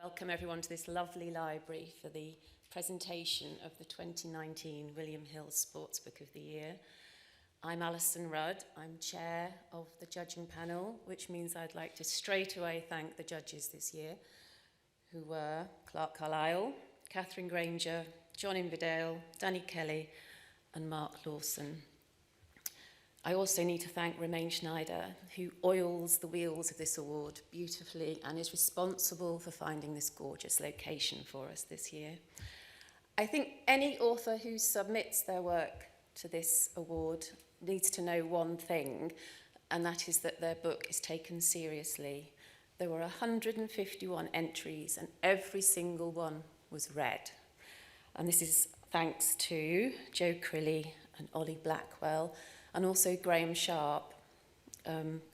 Welcome everyone to this lovely library for the presentation of the 2019 William Hill Sportsbook of the Year. I'm Alison Rudd, I'm chair of the judging panel, which means I'd like to straight away thank the judges this year, who were Clark Carlisle, Catherine Granger, John Inverdale, Danny Kelly and Mark Lawson. I also need to thank Romain Schneider, who oils the wheels of this award beautifully and is responsible for finding this gorgeous location for us this year. I think any author who submits their work to this award needs to know one thing, and that is that their book is taken seriously. There were 151 entries and every single one was read. And this is thanks to Joe Crilly and Ollie Blackwell, and also Graham Sharp.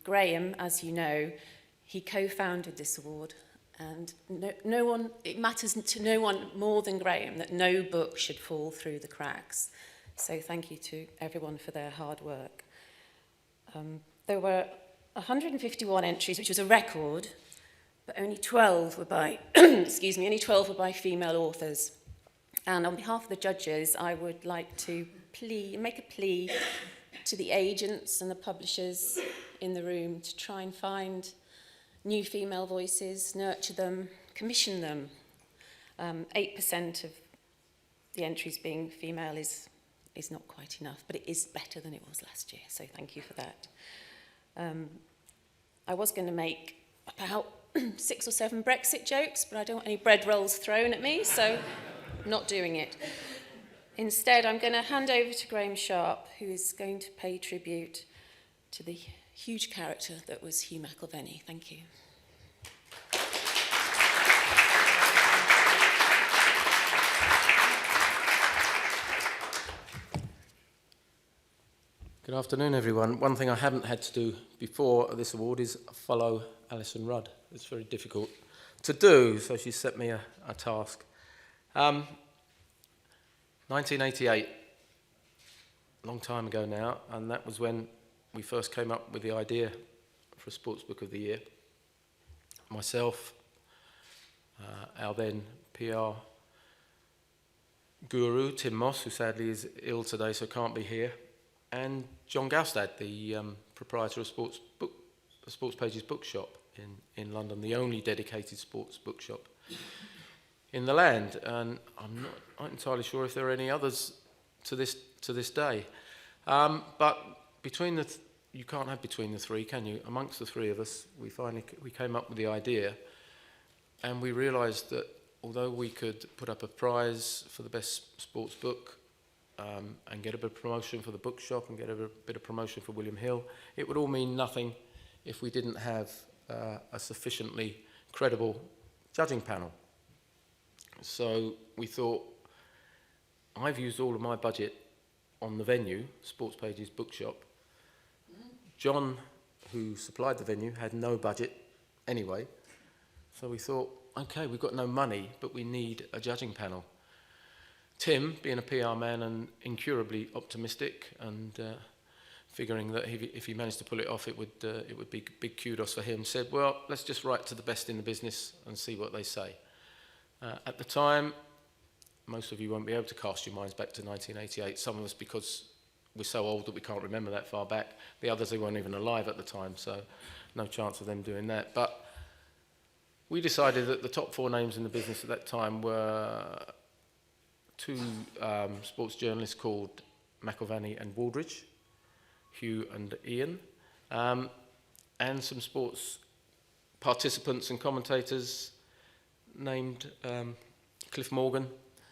Graham, as you know, he co-founded this award, and it matters to no one more than Graham that no book should fall through the cracks. So thank you to everyone for their hard work. There were 151 entries, which was a record, but only 12 were by, only 12 were by female authors. And on behalf of the judges, I would like to make a plea to the agents and the publishers in the room to try and find new female voices, nurture them, commission them. 8% of the entries being female is not quite enough, but it is better than it was last year, so thank you for that. I was going to make about 6 or 7 Brexit jokes, but I don't want any bread rolls thrown at me, so I'm not doing it. Instead, I'm going to hand over to Graham Sharp, who is going to pay tribute to the huge character that was Hugh McIlvenney. Thank you. Good afternoon, everyone. One thing I haven't had to do before this award is follow Alison Rudd. It's very difficult to do, so she set me a task. 1988, a long time ago now, and that was when we first came up with the idea for a Sportsbook of the Year. Myself, our then PR guru, Tim Moss, who sadly is ill today so can't be here, and John Gaustad, the proprietor of Sports Pages Bookshop in London, the only dedicated sports bookshop in the land, and I'm not entirely sure if there are any others to this day. But between you can't have between the three, can you? Amongst the three of us, we came up with the idea, and we realised that although we could put up a prize for the best sports book and get a bit of promotion for the bookshop and get a bit of promotion for William Hill, it would all mean nothing if we didn't have a sufficiently credible judging panel. So we thought, I've used all of my budget on the venue, Sports Pages Bookshop. John, who supplied the venue, had no budget anyway. So we thought, okay, we've got no money, but we need a judging panel. Tim, being a PR man and incurably optimistic and figuring that if he managed to pull it off, it would be big kudos for him, said, well, let's just write to the best in the business and see what they say. At the time, most of you won't be able to cast your minds back to 1988. Some of us, because we're so old that we can't remember that far back. The others, they weren't even alive at the time, so no chance of them doing that. But we decided that the top 4 names in the business at that time were 2 sports journalists called McIlvenney and Waldridge, Hugh and Ian, and some sports participants and commentators named Cliff Morgan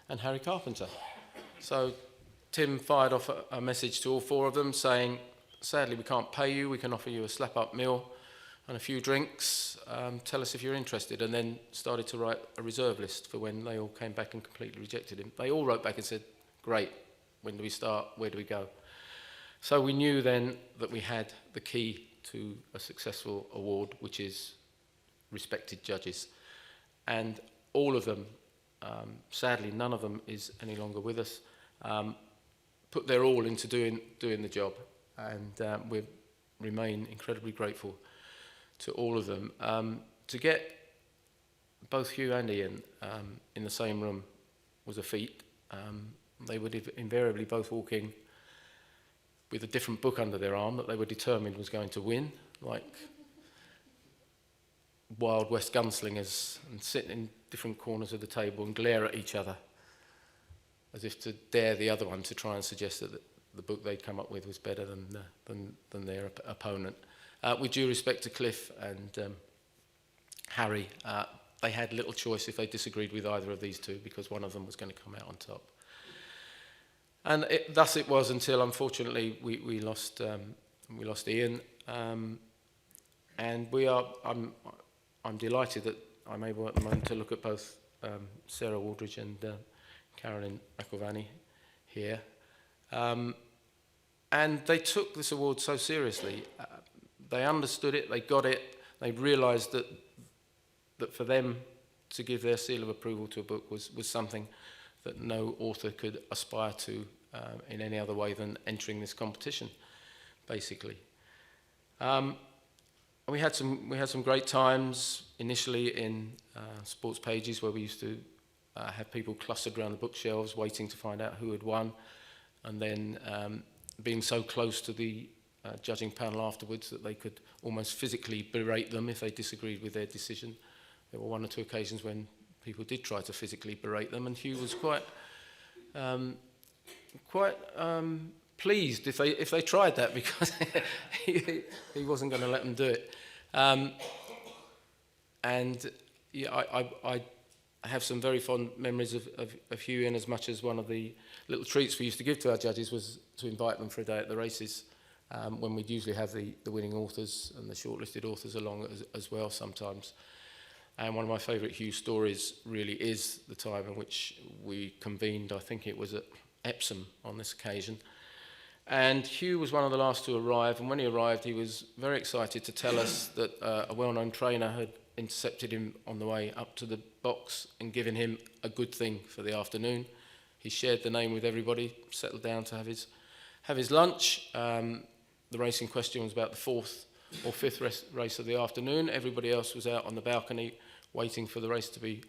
and Harry Carpenter. So Tim fired off a message to all 4 of them saying, sadly we can't pay you, we can offer you a slap-up meal and a few drinks, tell us if you're interested, and then started to write a reserve list for when they all came back and completely rejected him. They all wrote back and said, great, when do we start, where do we go? So we knew then that we had the key to a successful award, which is respected judges. And all of them, sadly none of them is any longer with us, put their all into doing the job, and we remain incredibly grateful to all of them. To get both Hugh and Ian in the same room was a feat. They would invariably both walk in with a different book under their arm that they were determined was going to win, like Wild West gunslingers, and sit in different corners of the table and glare at each other as if to dare the other one to try and suggest that the book they'd come up with was better than their opponent. With due respect to Cliff and Harry, they had little choice if they disagreed with either of these two, because one of them was going to come out on top. And thus it was until, unfortunately, we lost Ian, and I'm delighted that I'm able at the moment to look at both Sarah Waldridge and Carolyn McIlvany here, and they took this award so seriously. They understood it, they got it, they realised that for them to give their seal of approval to a book was something that no author could aspire to in any other way than entering this competition, basically. We had some great times initially in sports pages, where we used to have people clustered around the bookshelves waiting to find out who had won, and then being so close to the judging panel afterwards that they could almost physically berate them if they disagreed with their decision. There were one or two occasions when people did try to physically berate them, and Hugh was quite pleased if they tried that, because he wasn't going to let them do it. And yeah, I have some very fond memories of Hugh, in as much as one of the little treats we used to give to our judges was to invite them for a day at the races, when we'd usually have the winning authors and the shortlisted authors along as well sometimes. And one of my favourite Hugh stories really is the time in which we convened. I think it was at Epsom on this occasion. And Hugh was one of the last to arrive, and when he arrived he was very excited to tell us that a well-known trainer had intercepted him on the way up to the box and given him a good thing for the afternoon. He shared the name with everybody, settled down to have his lunch. The race in question was about the fourth or fifth race of the afternoon. Everybody else was out on the balcony waiting for the race to be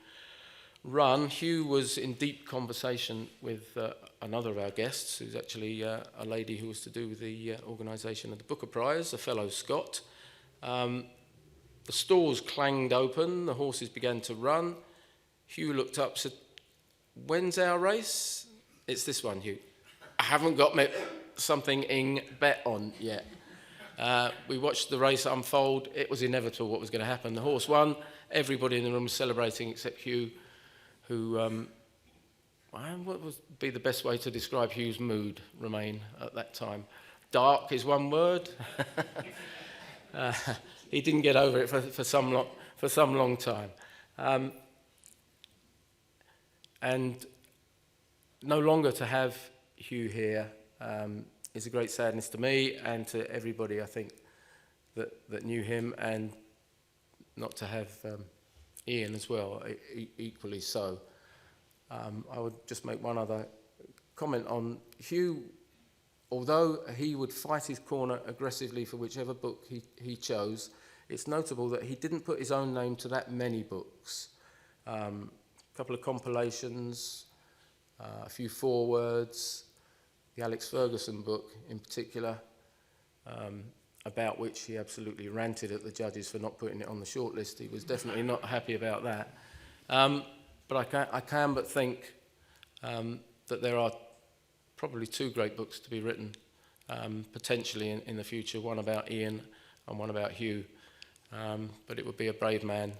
run. Hugh was in deep conversation with another of our guests, who's actually a lady who was to do with the organisation of the Booker Prize, a fellow Scot. The stalls clanged open, the horses began to run. Hugh looked up, said, "When's our race?" "It's this one, Hugh." "I haven't got something in bet on yet." We watched the race unfold. It was inevitable what was going to happen. The horse won. Everybody in the room was celebrating except Hugh, who, what would be the best way to describe Hugh's mood, Romain, at that time? Dark is one word. He didn't get over it for some long time. And no longer to have Hugh here is a great sadness to me and to everybody, I think, that knew him, and not to have Ian as well, equally so. I would just make one other comment on Hugh. Although he would fight his corner aggressively for whichever book he chose, it's notable that he didn't put his own name to that many books. A couple of compilations, a few forewords, the Alex Ferguson book in particular, about which he absolutely ranted at the judges for not putting it on the shortlist. He was definitely not happy about that. But I can but think that there are probably two great books to be written, potentially in the future, one about Ian and one about Hugh. But it would be a brave man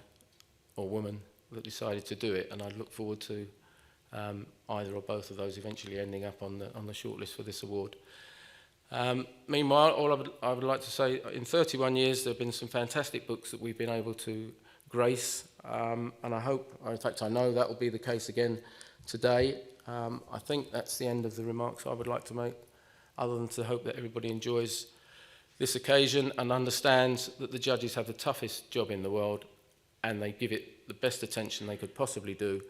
or woman that decided to do it, and I look forward to either or both of those eventually ending up on the shortlist for this award. Meanwhile, all I would like to say, in 31 years there have been some fantastic books that we've been able to grace, and I hope, in fact I know that will be the case again today. I think that's the end of the remarks I would like to make, other than to hope that everybody enjoys this occasion and understands that the judges have the toughest job in the world, and they give it the best attention they could possibly do.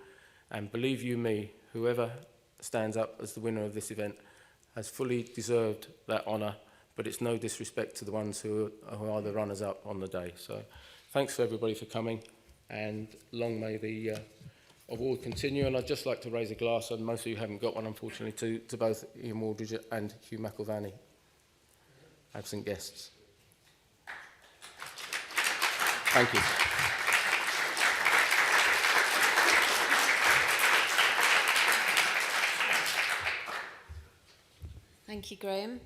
And believe you me, whoever stands up as the winner of this event has fully deserved that honour, but it's no disrespect to the ones who are the runners-up on the day. So thanks for everybody for coming, and long may the award continue. And I'd just like to raise a glass, and most of you haven't got one, unfortunately, to both Ian Waldridge and Hugh McIlvanney, absent guests. Thank you. Thank you, Graham.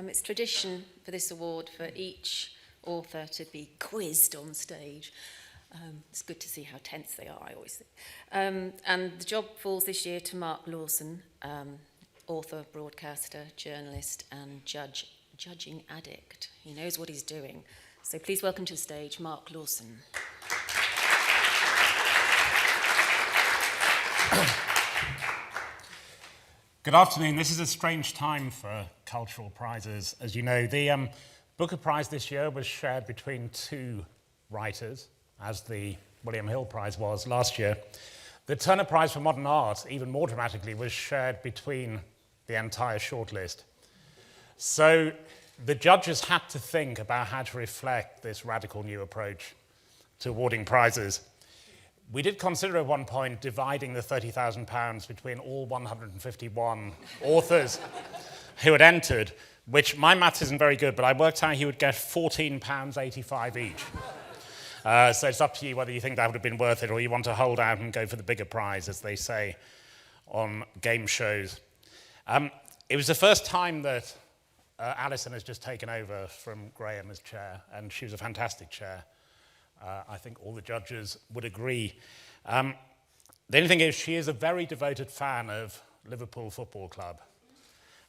It's tradition for this award for each author to be quizzed on stage. It's good to see how tense they are, I always think. And the job falls this year to Mark Lawson, author, broadcaster, journalist, and judging addict. He knows what he's doing. So please welcome to the stage Mark Lawson. Good afternoon. This is a strange time for cultural prizes. As you know, the Booker Prize this year was shared between two writers, as the William Hill Prize was last year. The Turner Prize for Modern Art, even more dramatically, was shared between the entire shortlist. So the judges had to think about how to reflect this radical new approach to awarding prizes. We did consider at one point dividing the £30,000 between all 151 authors who had entered, which my maths isn't very good, but I worked out he would get £14.85 each. So it's up to you whether you think that would have been worth it or you want to hold out and go for the bigger prize, as they say on game shows. It was the first time that Alison has just taken over from Graham as chair, and she was a fantastic chair. I think all the judges would agree. The only thing is, she is a very devoted fan of Liverpool Football Club.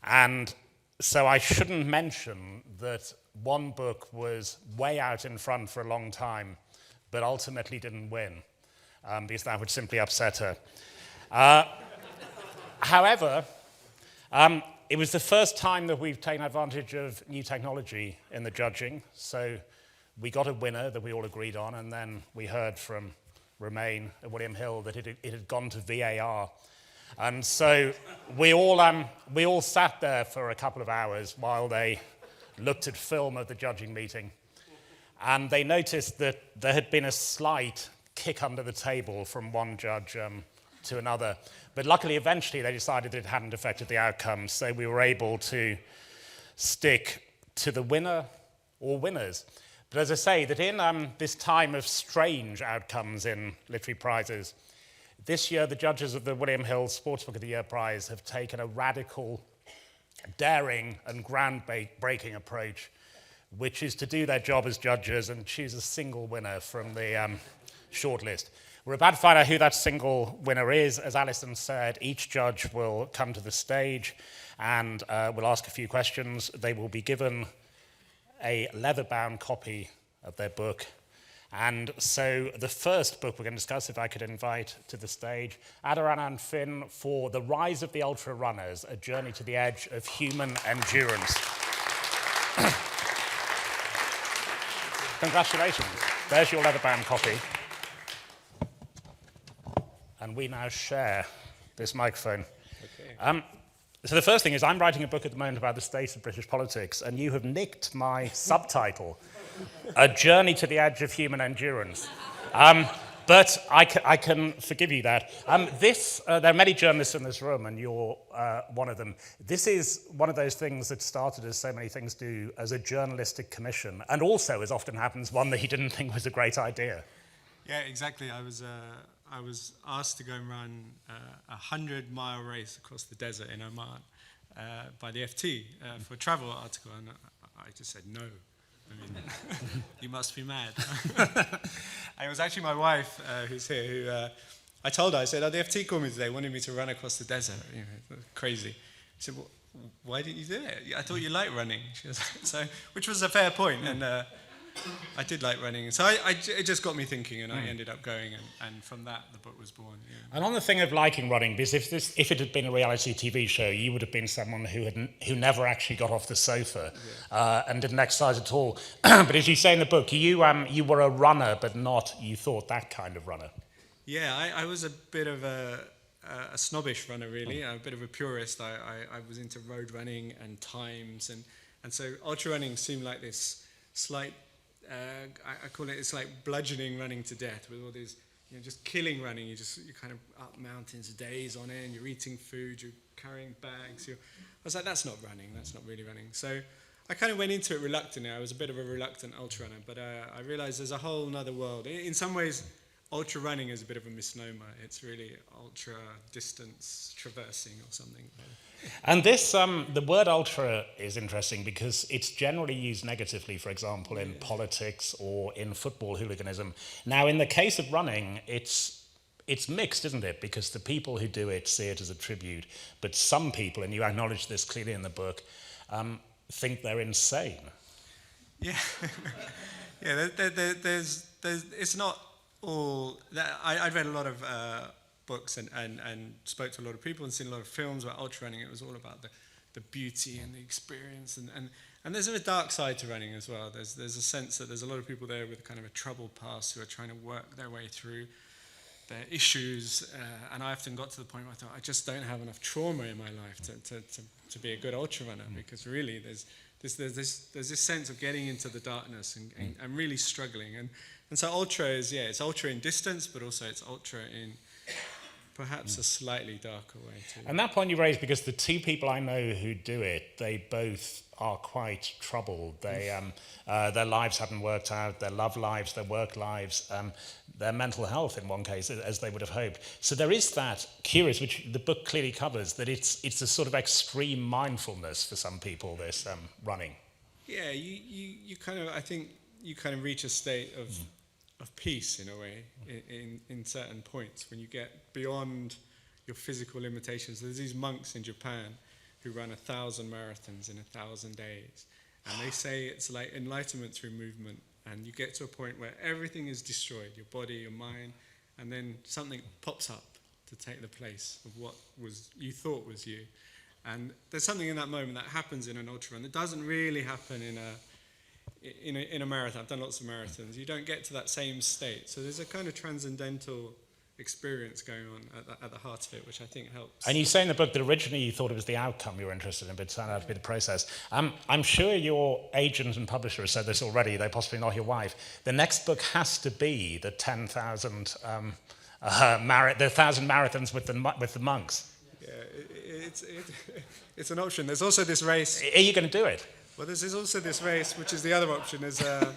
And so I shouldn't mention that one book was way out in front for a long time, but ultimately didn't win, because that would simply upset her. However, it was the first time that we've taken advantage of new technology in the judging. So we got a winner that we all agreed on, and then we heard from Romain and William Hill that it had gone to VAR. And so we all sat there for a couple of hours while they looked at film of the judging meeting. And they noticed that there had been a slight kick under the table from one judge to another. But luckily, eventually, they decided that it hadn't affected the outcome. So we were able to stick to the winner or winners. But as I say, that in this time of strange outcomes in literary prizes, this year the judges of the William Hill Sportsbook of the Year Prize have taken a radical, daring and groundbreaking approach, which is to do their job as judges and choose a single winner from the shortlist. We're about to find out who that single winner is. As Alison said, each judge will come to the stage and will ask a few questions. They will be given a leather-bound copy of their book. And so the first book we're going to discuss, if I could invite to the stage, Adharan and Finn for The Rise of the Ultra Runners, A Journey to the Edge of Human Endurance. Congratulations. There's your leather-bound copy. And we now share this microphone. Okay. So the first thing is, I'm writing a book at the moment about the state of British politics, and you have nicked my subtitle, A Journey to the Edge of Human Endurance. But I can forgive you that. There are many journalists in this room, and you're one of them. This is one of those things that started, as so many things do, as a journalistic commission, and also, as often happens, one that he didn't think was a great idea. Yeah, exactly. I was asked to go and run a 100-mile race across the desert in Oman by the FT for a travel article, and I just said no. I mean, you must be mad. And it was actually my wife who's here who I told her, I said, the FT called me today, wanted me to run across the desert. You know, crazy. She said, well, why didn't you do it? I thought you liked running. She was, so, which was a fair point, and I did like running. So it just got me thinking, and I ended up going, and from that, the book was born. Yeah. And on the thing of liking running, because if it had been a reality TV show, you would have been someone who never actually got off the sofa and didn't exercise at all. But as you say in the book, you were a runner, but not, you thought, that kind of runner. Yeah, I was a bit of a snobbish runner, really, a bit of a purist. I was into road running and times, and so ultra running seemed like this slight I call it, it's like bludgeoning running to death with all these, just killing running. You're kind of up mountains days on end, you're eating food, you're carrying bags. I was like, that's not running, that's not really running. So I kind of went into it reluctantly. I was a bit of a reluctant ultra runner, but I realized there's a whole other world. In some ways, ultra running is a bit of a misnomer. It's really ultra distance traversing or something. And this, the word ultra is interesting because it's generally used negatively, for example, in politics or in football hooliganism. Now, in the case of running, it's mixed, isn't it? Because the people who do it see it as a tribute, but some people, and you acknowledge this clearly in the book, think they're insane. Yeah, yeah. There's it's not all that. I'd read a lot of books and spoke to a lot of people and seen a lot of films about ultra running. It was all about the beauty and the experience, and there's a dark side to running as well. There's a sense that there's a lot of people there with kind of a troubled past who are trying to work their way through their issues, and I often got to the point where I thought, I just don't have enough trauma in my life to be a good ultra runner, because really there's this sense of getting into the darkness and really struggling, and so ultra is, it's ultra in distance, but also it's ultra in perhaps a slightly darker way too. And that point you raised, because the two people I know who do it, they both are quite troubled. They, their lives haven't worked out, their love lives, their work lives, their mental health in one case, as they would have hoped. So there is that curious, which the book clearly covers, that it's a sort of extreme mindfulness for some people, this running. Yeah, you kind of, I think you kind of reach a state of peace in a way in certain points when you get beyond your physical limitations. There's these monks in Japan who run 1,000 marathons in 1,000 days, and they say it's like enlightenment through movement, and you get to a point where everything is destroyed, your body, your mind, and then something pops up to take the place of what was you thought was you. And there's something in that moment that happens in an ultra run that doesn't really happen in a marathon. I've done lots of marathons. You don't get to that same state. So there's a kind of transcendental experience going on at the heart of it, which I think helps. And you say in the book that originally you thought it was the outcome you were interested in, but it turned out to be the process. I'm sure your agent and publisher has said this already, though possibly not your wife. The next book has to be the 10,000 the 1,000 marathons with the monks. Yeah, it's an option. There's also this race. Are you going to do it? Well, there's also this race, which is the other option. There's a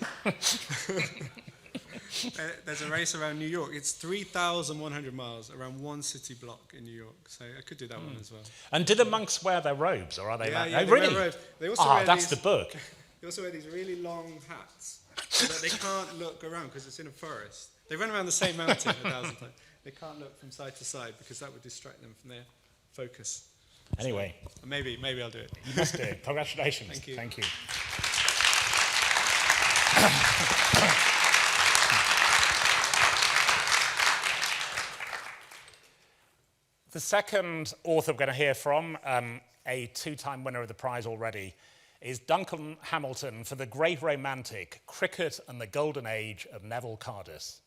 race around New York. It's 3,100 miles around one city block in New York. So I could do that one as well. And do the monks wear their robes, or are they? Yeah, they really? wear robes. They also wear that's the book. They also wear these really long hats so that they can't look around because it's in a forest. They run around the same mountain 1,000 times. They can't look from side to side because that would distract them from their focus. Anyway. So maybe I'll do it. You must do it. Congratulations. Thank you. Thank you. The second author we're going to hear from, a two-time winner of the prize already, is Duncan Hamilton for the great romantic, Cricket and the Golden Age of Neville Cardus.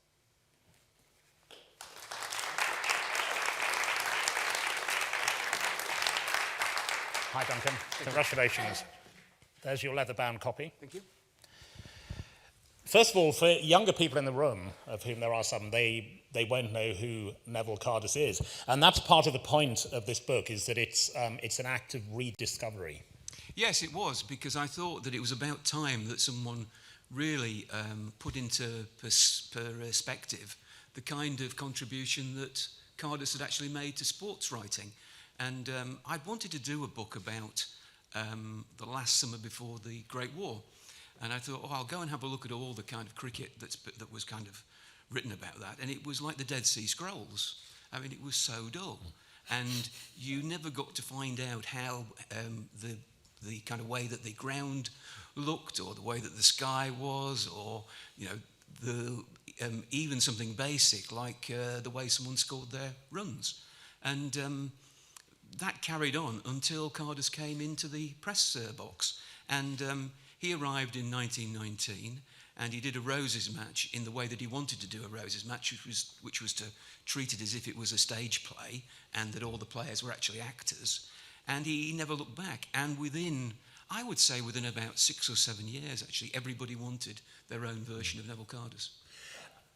Hi, Duncan. Congratulations. There's your leather-bound copy. Thank you. First of all, for younger people in the room, of whom there are some, they won't know who Neville Cardus is. And that's part of the point of this book, is that it's an act of rediscovery. Yes, it was, because I thought that it was about time that someone really put into perspective the kind of contribution that Cardus had actually made to sports writing. And I'd wanted to do a book about the last summer before the Great War. And I thought, I'll go and have a look at all the kind of cricket that was kind of written about that. And it was like the Dead Sea Scrolls. I mean, it was so dull. And you never got to find out how the kind of way that the ground looked, or the way that the sky was, or, even something basic like the way someone scored their runs. And that carried on until Cardus came into the press box. And he arrived in 1919, and he did a Roses match in the way that he wanted to do a Roses match, which was to treat it as if it was a stage play, and that all the players were actually actors. And he never looked back. And within, I would say within about 6 or 7 years, actually, everybody wanted their own version of Neville Cardus.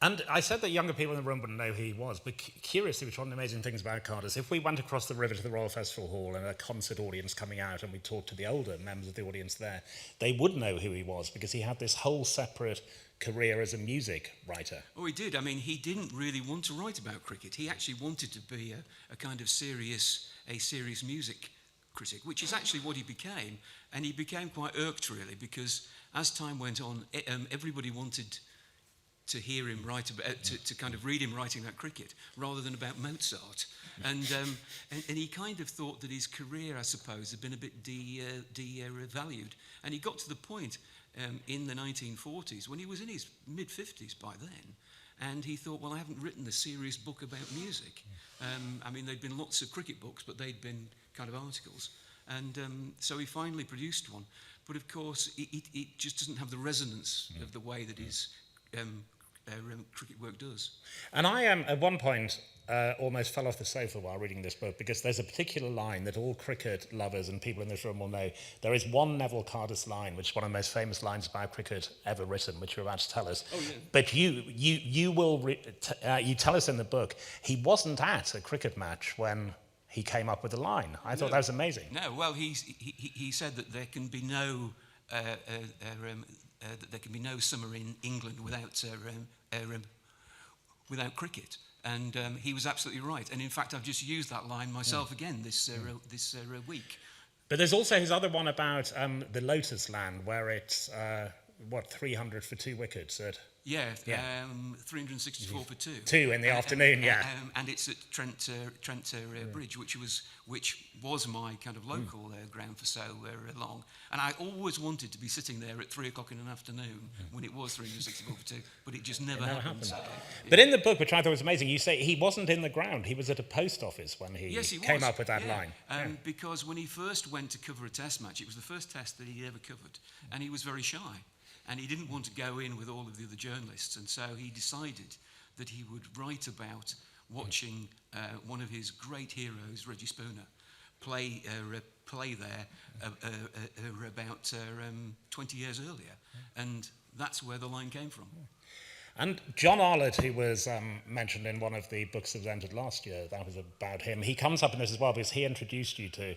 And I said that younger people in the room wouldn't know who he was, but curiously, which one of the amazing things about Cardus, if we went across the river to the Royal Festival Hall and a concert audience coming out and we talked to the older members of the audience there, they would know who he was because he had this whole separate career as a music writer. Oh, he did. I mean, he didn't really want to write about cricket. He actually wanted to be a kind of serious music critic, which is actually what he became. And he became quite irked, really, because as time went on, everybody wanted to hear him write about, to kind of read him writing about cricket rather than about Mozart. And he kind of thought that his career, I suppose, had been a bit devalued. And he got to the point in the 1940s when he was in his mid-50s by then, and he thought, well, I haven't written a serious book about music. I mean, there'd been lots of cricket books, but they'd been kind of articles. And so he finally produced one. But of course, it just doesn't have the resonance of the way that his cricket work does. And I at one point, almost fell off the sofa while reading this book because there's a particular line that all cricket lovers and people in this room will know. There is one Neville Cardus line, which is one of the most famous lines about cricket ever written, which you're about to tell us. Oh, yeah. But you tell us in the book, he wasn't at a cricket match when he came up with the line. I thought that was amazing. No, well, he said that there can be no summer in England without cricket. And he was absolutely right. And in fact, I've just used that line myself again this week. But there's also his other one about the Lotus Land, where it's, 300 for 2 wickets at... Yeah. 364 for 2. 2 in the afternoon, yeah. And it's at Trent Bridge, which was my kind of local ground for so long. And I always wanted to be sitting there at 3 o'clock in the afternoon when it was 364 for 2, but it just never happened. But in the book, which I thought was amazing, you say he wasn't in the ground. He was at a post office when he came up with that line. Because when he first went to cover a test match, it was the first test that he'd ever covered, and he was very shy. And he didn't want to go in with all of the other journalists, and so he decided that he would write about watching one of his great heroes, Reggie Spooner, play there about 20 years earlier, and that's where the line came from. And John Arlott, who was mentioned in one of the books that was entered last year, that was about him. He comes up in this as well because he introduced you to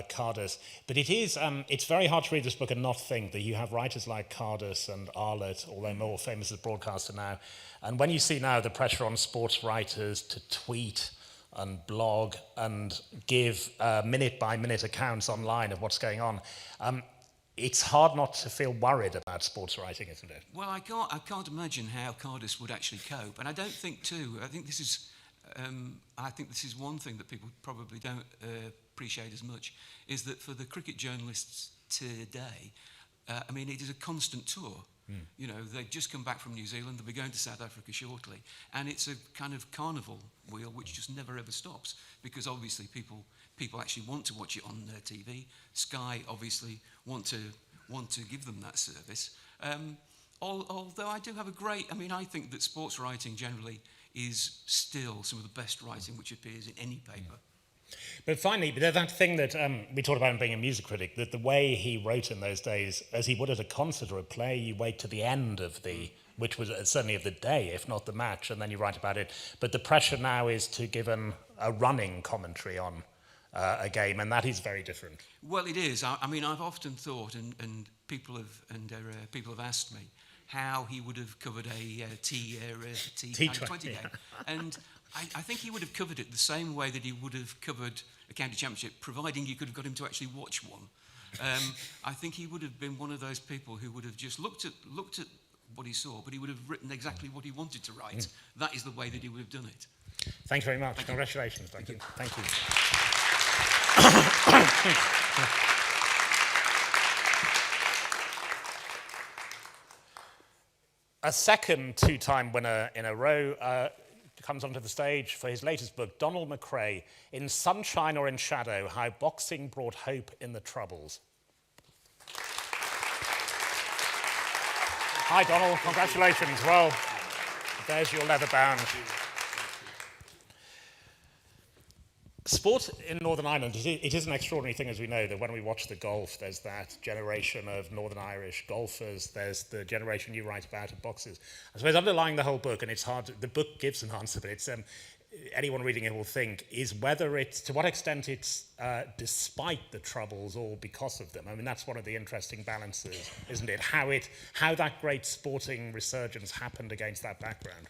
Cardus. But it's very hard to read this book and not think that you have writers like Cardus and Arlott, although more famous as a broadcaster now. And when you see now the pressure on sports writers to tweet and blog and give minute-by-minute accounts online of what's going on, it's hard not to feel worried about sports writing, isn't it? Well, I can't imagine how Cardus would actually cope. And I don't think, too, I think this is one thing that people probably don't appreciate as much, is that for the cricket journalists today, it is a constant tour. You know, they've just come back from New Zealand, they'll be going to South Africa shortly, and it's a kind of carnival wheel which just never ever stops, because obviously people actually want to watch it on TV. Sky obviously want to give them that service. Although I do have I think that sports writing generally is still some of the best writing which appears in any paper. But finally, that thing that we talked about him being a music critic, that the way he wrote in those days, as he would at a concert or a play, you wait to the end of which was certainly of the day, if not the match, and then you write about it. But the pressure now is to give a running commentary on a game, and that is very different. Well, it is. I've often thought, and people have asked me how he would have covered a T20 game, and I think he would have covered it the same way that he would have covered a county championship, providing you could have got him to actually watch one. I think he would have been one of those people who would have just looked at what he saw, but he would have written exactly what he wanted to write. That is the way that he would have done it. Thank you very much. Congratulations. Thank you. Thank you. A second 2-time winner in a row comes onto the stage for his latest book, Donald McRae, In Sunshine or in Shadow, How Boxing Brought Hope in the Troubles. Hi, Donald. Congratulations. Well, there's your leather bound. Sport in Northern Ireland, it is an extraordinary thing, as we know, that when we watch the golf, there's that generation of Northern Irish golfers, there's the generation you write about of boxers. I suppose underlying the whole book, and it's hard, the book gives an answer, but it's anyone reading it will think, is whether it's, to what extent it's despite the Troubles or because of them. I mean, that's one of the interesting balances, isn't it? How that great sporting resurgence happened against that background.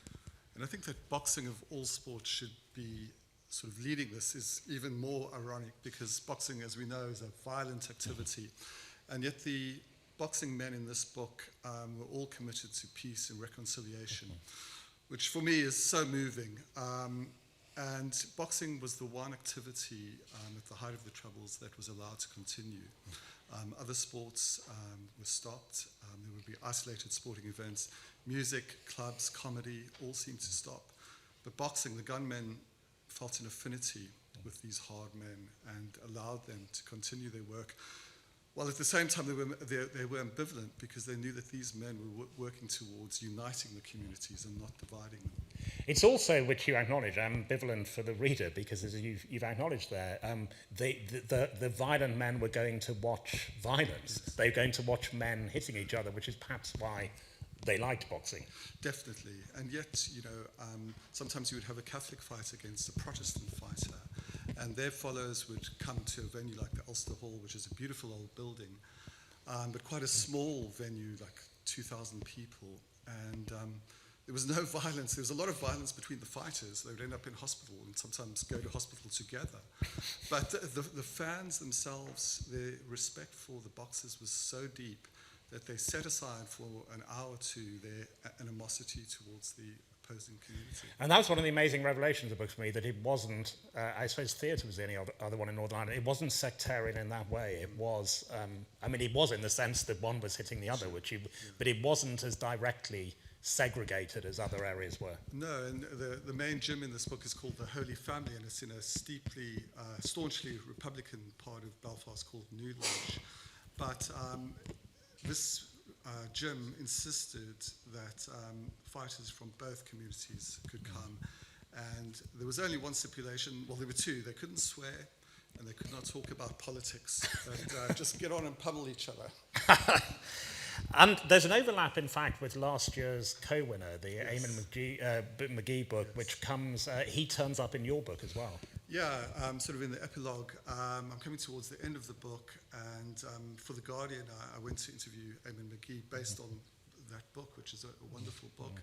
And I think that boxing of all sports should be sort of leading this is even more ironic because boxing, as we know, is a violent activity. And yet the boxing men in this book were all committed to peace and reconciliation, which for me is so moving. And boxing was the one activity at the height of the Troubles that was allowed to continue. Other sports were stopped. There would be isolated sporting events. Music, clubs, comedy, all seemed to stop. But boxing, the gunmen felt an affinity with these hard men and allowed them to continue their work. While at the same time they were ambivalent because they knew that these men were working towards uniting the communities and not dividing them. It's also, which you acknowledge, ambivalent for the reader because as you've acknowledged there, the violent men were going to watch violence. They were going to watch men hitting each other, which is perhaps why they liked boxing. Definitely. And yet, you know, sometimes you would have a Catholic fighter against a Protestant fighter, and their followers would come to a venue like the Ulster Hall, which is a beautiful old building, but quite a small venue, like 2,000 people. And there was no violence. There was a lot of violence between the fighters. They would end up in hospital and sometimes go to hospital together. But the fans themselves, their respect for the boxers was so deep that they set aside for an hour or two their animosity towards the opposing community. And that was one of the amazing revelations of the book for me, that it wasn't, I suppose theatre was the only other one in Northern Ireland, it wasn't sectarian in that way. It was, I mean, it was in the sense that one was hitting the other, but it wasn't as directly segregated as other areas were. No, and the main gym in this book is called the Holy Family, and it's in a staunchly Republican part of Belfast called New Lodge. But this gym insisted that fighters from both communities could come, and there was only one stipulation. Well, there were two. They couldn't swear, and they could not talk about politics, but just get on and pummel each other. And there's an overlap, in fact, with last year's co-winner, the Eamon McGee book, which comes, he turns up in your book as well. Yeah, sort of in the epilogue. I'm coming towards the end of the book, and for The Guardian, I went to interview Eamon McGee based on that book, which is a wonderful book.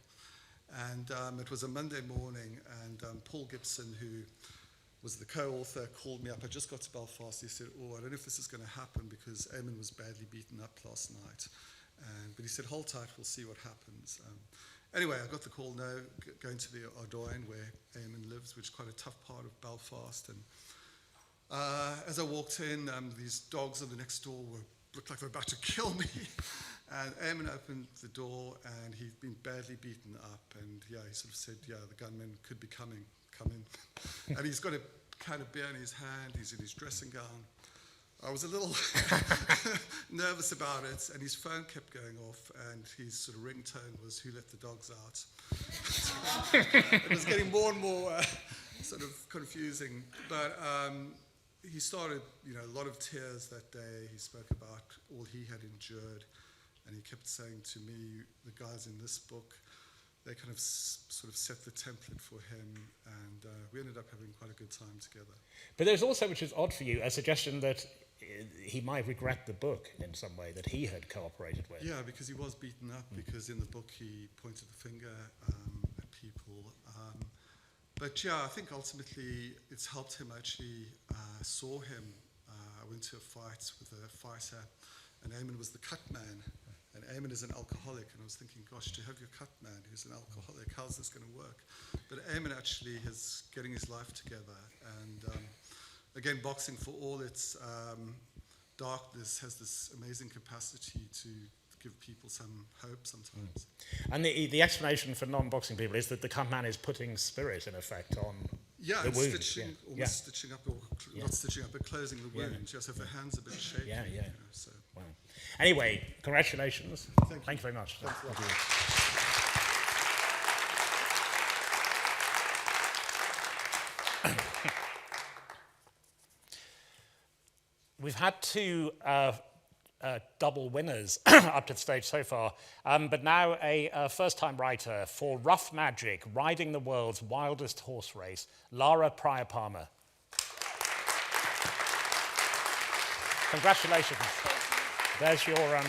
And it was a Monday morning, and Paul Gibson, who was the co-author, called me up. I just got to Belfast. He said, I don't know if this is going to happen because Eamon was badly beaten up last night. But he said, hold tight, we'll see what happens. Anyway, I got the call now, going to the Adharan where Eamon lives, which is quite a tough part of Belfast. And as I walked in, these dogs on the next door looked like they were about to kill me. And Eamon opened the door, and he'd been badly beaten up. And he sort of said, the gunmen could be coming, come in. And he's got a can of beer in his hand, he's in his dressing gown. I was a little nervous about it, and his phone kept going off, and his sort of ringtone was, "Who let the dogs out?" It was getting more and more sort of confusing. But he started, a lot of tears that day. He spoke about all he had endured, and he kept saying to me, the guys in this book, they kind of sort of set the template for him, and we ended up having quite a good time together. But there's also, which is odd for you, a suggestion that he might regret the book in some way that he had cooperated with. Yeah, because he was beaten up, because in the book he pointed the finger at people. But I think ultimately it's helped him. I actually saw him. I went to a fight with a fighter, and Eamon was the cut man. And Eamon is an alcoholic, and I was thinking, gosh, to have your cut man who's an alcoholic, how's this going to work? But Eamon actually is getting his life together, and again, boxing, for all its darkness, has this amazing capacity to give people some hope sometimes. And the explanation for non-boxing people is that the cut man is putting spirit, in effect, on the wound. Stitching, almost stitching up, or not stitching up, but closing the wound. Just if the hand's a bit shaky. So. Wow. Anyway, congratulations. Thank you very much. Thank you. we've had two double winners up to the stage so far, but now a first-time writer for Rough Magic, Riding the World's Wildest Horse Race, Lara Pryor-Palmer. Congratulations. There's your... great.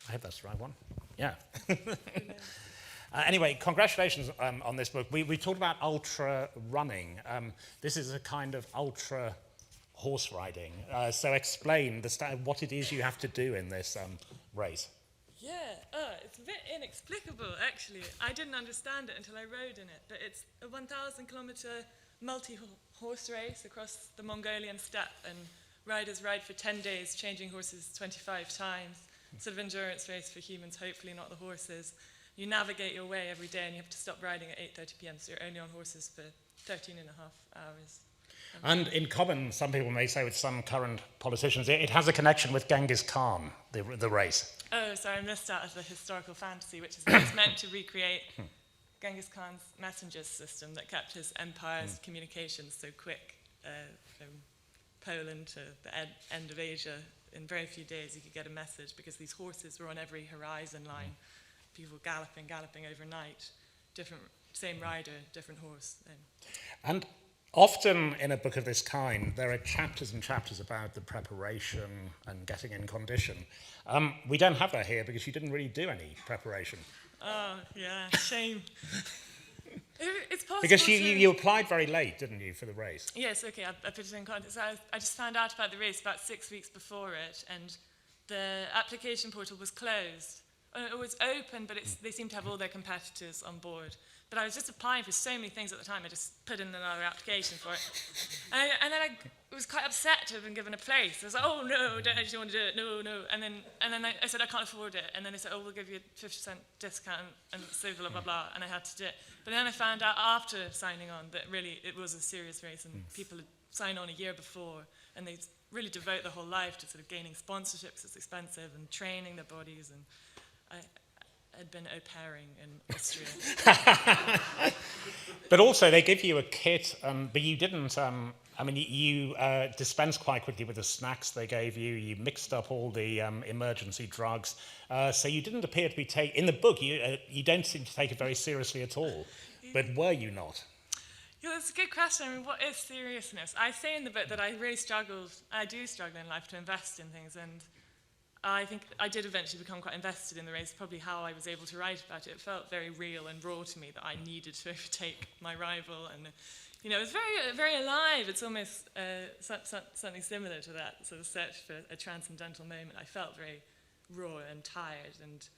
I hope that's the right one. Yeah. Anyway, congratulations on this book. We talked about ultra running. This is a kind of ultra horse riding. So explain what it is you have to do in this race. Yeah, it's a bit inexplicable, actually. I didn't understand it until I rode in it, but it's a 1,000-kilometer multi-horse race across the Mongolian steppe, and riders ride for 10 days, changing horses 25 times. Sort of endurance race for humans, hopefully not the horses. You navigate your way every day, and you have to stop riding at 8:30 p.m., so you're only on horses for 13 and a half hours. And in common, some people may say with some current politicians, it has a connection with Genghis Khan, the race. Oh, sorry, I missed out of the historical fantasy, which is that it's meant to recreate Genghis Khan's messengers system that kept his empire's communications so quick from Poland to the end of Asia. In very few days you could get a message because these horses were on every horizon line. People galloping overnight. Same rider, different horse. And often in a book of this kind, there are chapters and chapters about the preparation and getting in condition. We don't have that here because you didn't really do any preparation. Oh, yeah, shame. It's possible Because you applied very late, didn't you, for the race? Yes, okay, I put it in context. I just found out about the race about 6 weeks before it, and the application portal was closed. It was open, but they seemed to have all their competitors on board. But I was just applying for so many things at the time, I just put in another application for it. And then I was quite upset to have been given a place. I was like, oh no, I just want to do it, no. And then I said, I can't afford it. And then they said, oh, we'll give you a 50% discount, and so blah, blah, blah. And I had to do it. But then I found out after signing on that really it was a serious race, and people had signed on a year before, and they really devote their whole life to sort of gaining sponsorships. It's expensive, and training their bodies, and I'd been au pairing in Austria. But also they give you a kit, but you didn't, you dispensed quite quickly with the snacks they gave you. You mixed up all the emergency drugs. So you didn't appear to be in the book, you don't seem to take it very seriously at all. But were you not? Yeah, that's a good question. I mean, what is seriousness? I say in the book that I do struggle in life to invest in things, and I think I did eventually become quite invested in the race, probably how I was able to write about it. It felt very real and raw to me that I needed to overtake my rival, and it was very, very alive. It's almost something similar to that sort of search for a transcendental moment. I felt very raw and tired, and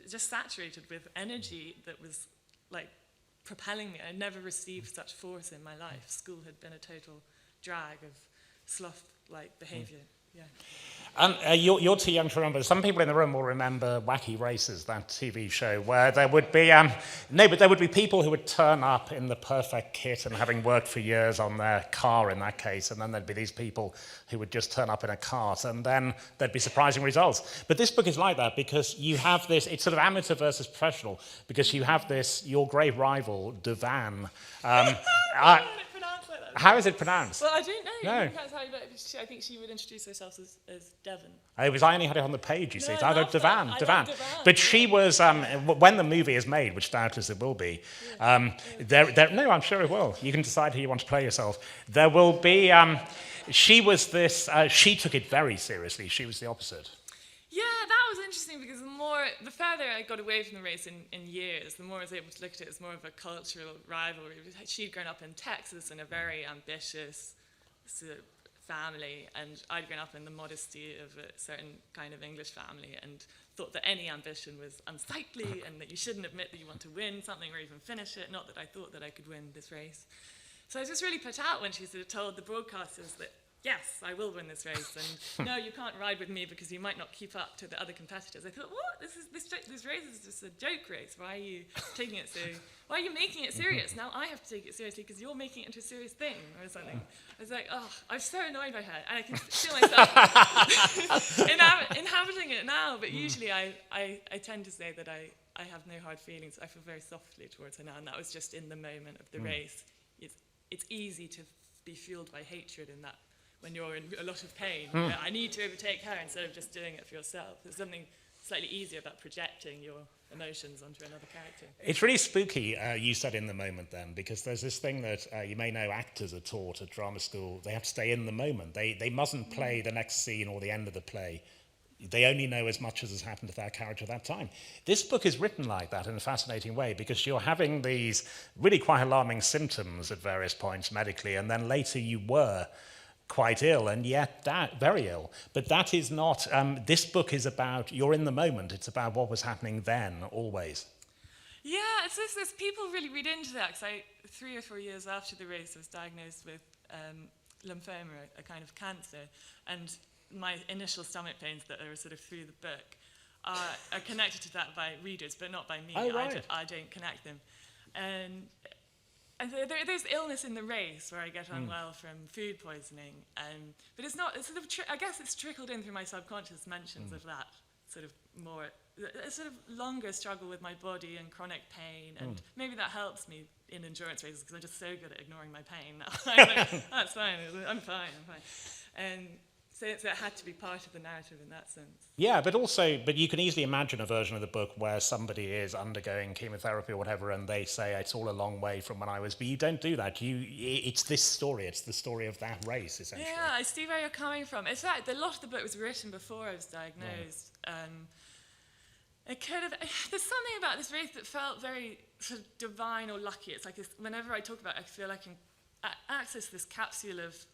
just saturated with energy that was like propelling me. I'd never received such force in my life. School had been a total drag of sloth-like behaviour. Yeah. And you're too young to remember. Some people in the room will remember Wacky Races, that TV show, where there would be there would be people who would turn up in the perfect kit and having worked for years on their car in that case, and then there'd be these people who would just turn up in a cart, and then there'd be surprising results. But this book is like that because you have this. It's sort of amateur versus professional because you have this your great rival Adharan. How is it pronounced? Well, I don't know. No. I think she would introduce herself as Devon. I only had it on the page, you see. No, So I go, Adharan. But she was, when the movie is made, which doubtless it will be, no, I'm sure it will. You can decide who you want to play yourself. There will be, she was this, she took it very seriously. She was the opposite. Yeah, that was interesting because the further I got away from the race in years, the more I was able to look at it as more of a cultural rivalry. She'd grown up in Texas in a very ambitious sort of family, and I'd grown up in the modesty of a certain kind of English family and thought that any ambition was unsightly and that you shouldn't admit that you want to win something or even finish it, not that I thought that I could win this race. So I was just really put out when she sort of told the broadcasters that yes, I will win this race, and no, you can't ride with me because you might not keep up to the other competitors. I thought, what? This race is just a joke race. Why are you taking it so? Why are you making it serious? Now I have to take it seriously because you're making it into a serious thing or something. I was like, oh, I'm so annoyed by her, and I can feel myself inhabiting it now. But usually I tend to say that I have no hard feelings. I feel very softly towards her now, and that was just in the moment of the race. It's easy to be fueled by hatred in that when you're in a lot of pain. You know, I need to overtake her instead of just doing it for yourself. There's something slightly easier about projecting your emotions onto another character. It's really spooky, you said in the moment then, because there's this thing that you may know actors are taught at drama school. They have to stay in the moment. They mustn't play the next scene or the end of the play. They only know as much as has happened to that character at that time. This book is written like that in a fascinating way, because you're having these really quite alarming symptoms at various points medically, and then later you were quite ill, and yet very ill. But that is not, this book is about, you're in the moment, it's about what was happening then, always. Yeah, it's this people really read into that, because 3 or 4 years after the race, I was diagnosed with lymphoma, a kind of cancer, and my initial stomach pains that are sort of through the book are connected to that by readers, but not by me. Oh, right. I don't connect them. And there's illness in the race where I get unwell from food poisoning. But it's not, it's sort of I guess it's trickled in through my subconscious mentions of that sort of more, a sort of longer struggle with my body and chronic pain. And maybe that helps me in endurance races because I'm just so good at ignoring my pain now. I'm like, that's fine, I'm fine. And so it had to be part of the narrative in that sense. Yeah, but you can easily imagine a version of the book where somebody is undergoing chemotherapy or whatever, and they say it's all a long way from when I was. But you don't do that. It's this story. It's the story of that race, essentially. Yeah, I see where you're coming from. In fact, a lot of the book was written before I was diagnosed. It could have. There's something about this race that felt very sort of divine or lucky. It's like whenever I talk about it, I feel I can access this capsule of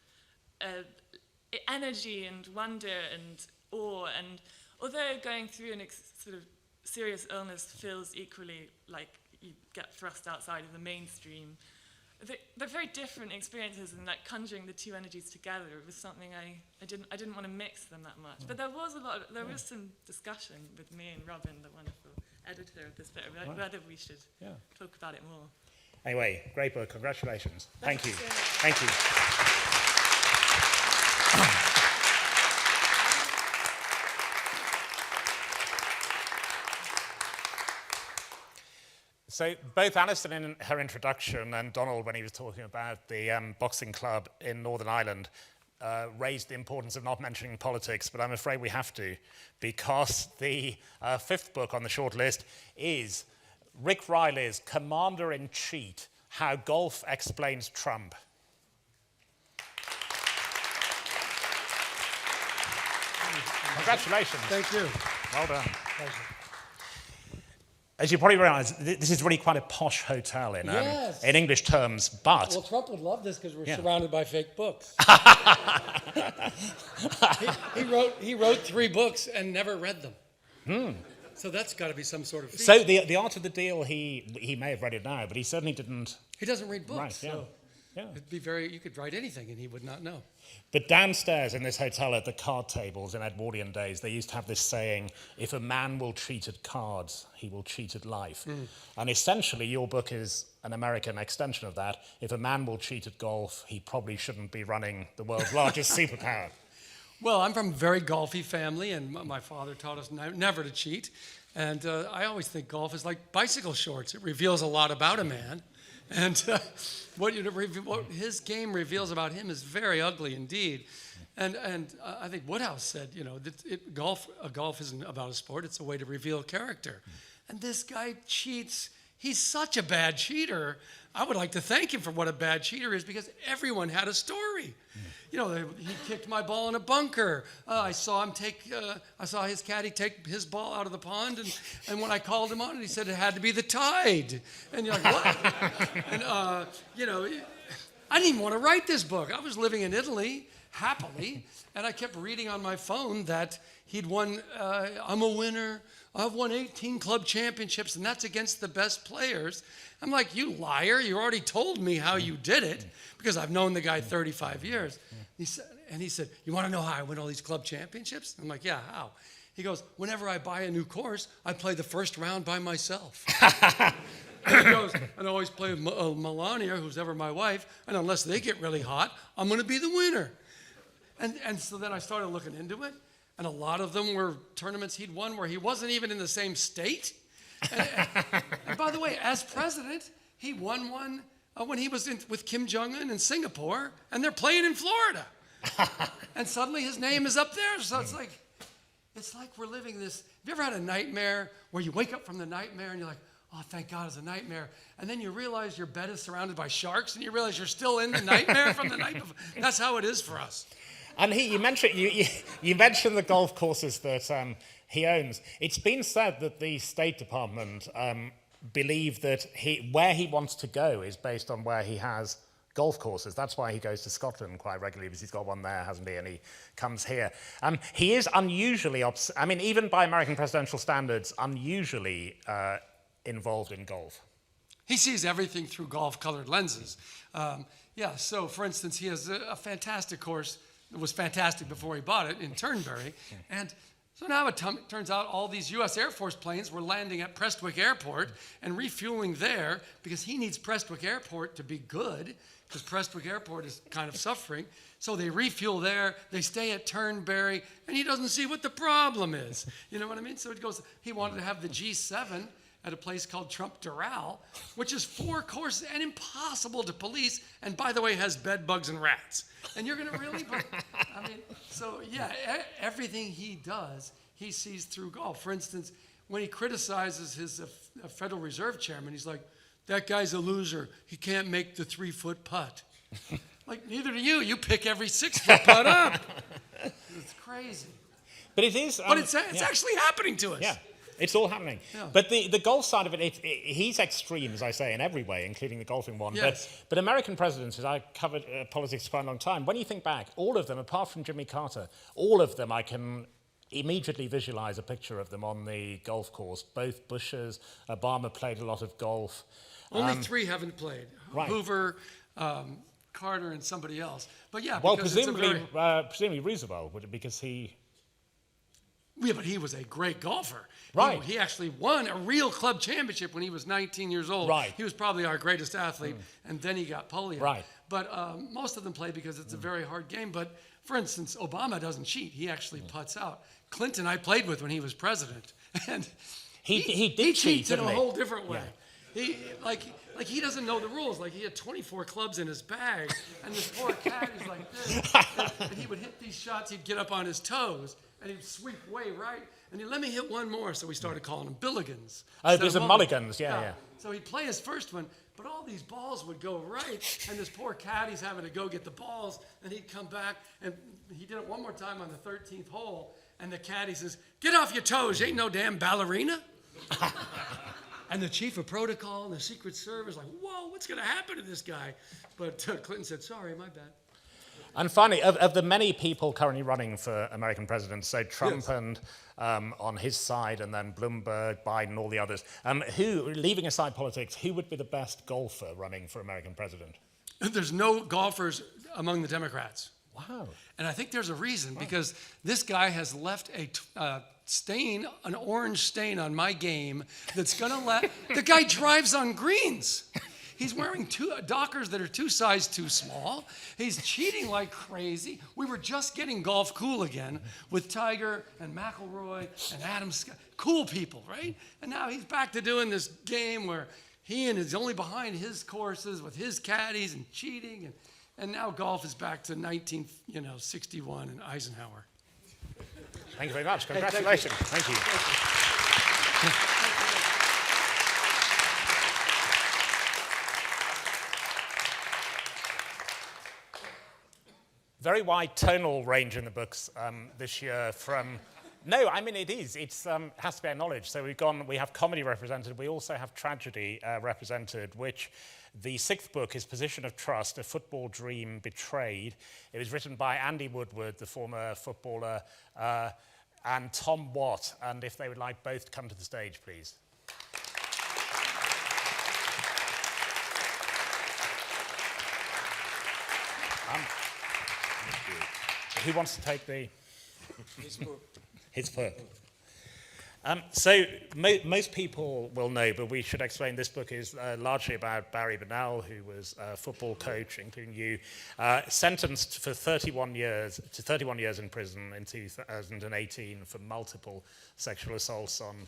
energy and wonder and awe, and although going through sort of serious illness feels equally like you get thrust outside of the mainstream, they're very different experiences, and like conjuring the two energies together was something I didn't want to mix them that much. But there was some discussion with me and Robin, the wonderful editor of this bit, about whether we should talk about it more. Anyway, great book. Congratulations. Thank you. So Thank you. So both Alison in her introduction and Donald when he was talking about the boxing club in Northern Ireland raised the importance of not mentioning politics, but I'm afraid we have to, because the fifth book on the short list is Rick Reilly's Commander-in-Chief, How Golf Explains Trump. Congratulations. Thank you. Well done. Pleasure. As you probably realize, this is really quite a posh hotel in English terms, but... Well, Trump would love this because we're surrounded by fake books. he wrote 3 books and never read them. So that's got to be some sort of feat. So the art of the deal, he may have read it now, but he certainly didn't... He doesn't read books, Right, so it'd be you could write anything and he would not know. But downstairs in this hotel at the card tables in Edwardian days, they used to have this saying, if a man will cheat at cards, he will cheat at life. And essentially, your book is an American extension of that. If a man will cheat at golf, he probably shouldn't be running the world's largest superpower. Well, I'm from a very golfy family, and my father taught us never to cheat. And I always think golf is like bicycle shorts. It reveals a lot about a man. And what his game reveals about him is very ugly indeed. And I think Woodhouse said, golf isn't about a sport, it's a way to reveal character. And this guy cheats. He's such a bad cheater. I would like to thank him for what a bad cheater is, because everyone had a story. He kicked my ball in a bunker. I saw his caddy take his ball out of the pond, and when I called him on it, he said it had to be the tide. And you're like, what? And I didn't even want to write this book. I was living in Italy happily, and I kept reading on my phone that he'd won. I'm a winner. I've won 18 club championships, and that's against the best players. I'm like, you liar. You already told me how you did it, because I've known the guy 35 years. He said, you want to know how I win all these club championships? I'm like, yeah, how? He goes, whenever I buy a new course, I play the first round by myself. And he goes, and I always play with Melania, who's ever my wife, and unless they get really hot, I'm going to be the winner. And so then I started looking into it, and a lot of them were tournaments he'd won where he wasn't even in the same state. And by the way, as president, he won one when he was with Kim Jong-un in Singapore, and they're playing in Florida. And suddenly his name is up there. So it's like we're living this. Have you ever had a nightmare where you wake up from the nightmare and you're like, oh, thank God it's a nightmare. And then you realize your bed is surrounded by sharks and you realize you're still in the nightmare from the night before. That's how it is for us. And you mentioned the golf courses that he owns. It's been said that the State Department believe that where he wants to go is based on where he has golf courses. That's why he goes to Scotland quite regularly, because he's got one there, hasn't he? And he comes here. He is unusually, even by American presidential standards, unusually involved in golf. He sees everything through golf-colored lenses. So for instance, he has a fantastic course. It was fantastic before he bought it in Turnberry. And so now it turns out all these U.S. Air Force planes were landing at Prestwick Airport and refueling there because he needs Prestwick Airport to be good, because Prestwick Airport is kind of suffering. So they refuel there, they stay at Turnberry, and he doesn't see what the problem is. You know what I mean? So he wanted to have the G7 at a place called Trump Doral, which is 4 courses and impossible to police, and by the way, has bed bugs and rats. And you're gonna really, everything he does, he sees through golf. For instance, when he criticizes his Federal Reserve chairman, he's like, that guy's a loser. He can't make the 3-foot putt. Like, neither do you. You pick every 6-foot putt up. It's crazy. But it is. But it's actually happening to us. Yeah. It's all happening. Yeah. But the golf side of it, he's extreme, as I say, in every way, including the golfing one. Yes. But American presidents, as I covered politics for quite a long time, when you think back, all of them, apart from Jimmy Carter, all of them, I can immediately visualize a picture of them on the golf course. Both Bushes, Obama played a lot of golf. Only 3 haven't played. Right. Hoover, Carter, and somebody else. But yeah, well, because presumably Roosevelt, would it, because he... Yeah, but he was a great golfer. Right. He actually won a real club championship when he was 19 years old. Right. He was probably our greatest athlete, and then he got polio. Right. But most of them play because it's a very hard game. But, for instance, Obama doesn't cheat. He actually putts out. Clinton I played with when he was president. And he did he cheat, cheats in a didn't he? whole different way. Yeah. He doesn't know the rules. Like, he had 24 clubs in his bag, and this poor cat is like this. And he would hit these shots, he'd get up on his toes, and he'd sweep way right, and he'd let me hit one more, so we started calling them billigans. Oh, there's a mulligans, yeah. So he'd play his first one, but all these balls would go right, and this poor caddy's having to go get the balls, and he'd come back, and he did it one more time on the 13th hole, and the caddy says, get off your toes, you ain't no damn ballerina. And the chief of protocol and the Secret Service like, whoa, what's going to happen to this guy? But Clinton said, sorry, my bad. And finally, of the many people currently running for American president, so Trump and on his side, and then Bloomberg, Biden, all the others, leaving aside politics, who would be the best golfer running for American president? There's no golfers among the Democrats. Wow. And I think there's a reason, because this guy has left a stain, an orange stain on my game that's going to let... The guy drives on greens. He's wearing Dockers that are 2 sizes too small. He's cheating like crazy. We were just getting golf cool again with Tiger and McElroy and Adam Scott. Cool people, right? And now he's back to doing this game where he is only behind his courses with his caddies and cheating. And now golf is back to 1961 and Eisenhower. Thank you very much. Congratulations. Thank you. Very wide tonal range in the books this year from... No, I mean, it is. It has to be acknowledged. So we have comedy represented. We also have tragedy represented, which the 6th book is Position of Trust, A Football Dream Betrayed. It was written by Andy Woodward, the former footballer, and Tom Watt. And if they would like both to come to the stage, please. Who wants to take the... His book. So most people will know, but we should explain this book is largely about Barry Bennell, who was a football coach, including you, sentenced for 31 years in prison in 2018 for multiple sexual assaults on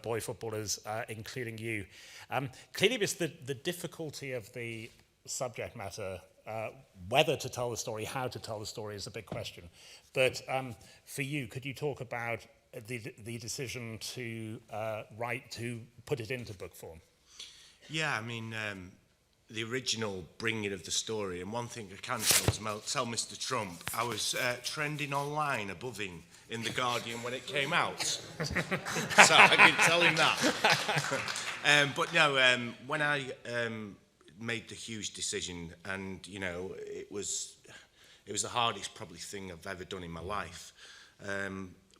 boy footballers, including you. Clearly, it's the difficulty of the subject matter whether to tell the story, how to tell the story is a big question. But for you, could you talk about the decision to put it into book form? Yeah, I mean, the original bringing of the story, and one thing I can tell Mr. Trump, I was trending online above him in The Guardian when it came out. So I can tell him that. But no, when I made the huge decision, and, you know, it was the hardest probably thing I've ever done in my life.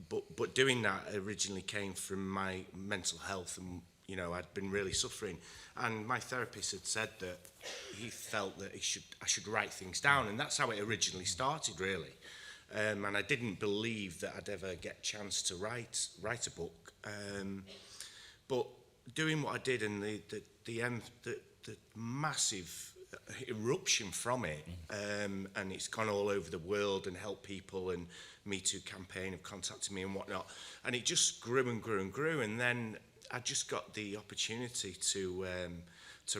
But doing that originally came from my mental health, and, you know, I'd been really suffering. And my therapist had said that he felt that I should write things down, and that's how it originally started, really. And I didn't believe that I'd ever get a chance to write a book. But doing what I did, and the massive eruption from it, and it's gone all over the world and helped people, and Me Too campaign have contacted me and whatnot, and it just grew and grew and grew, and then I just got the opportunity to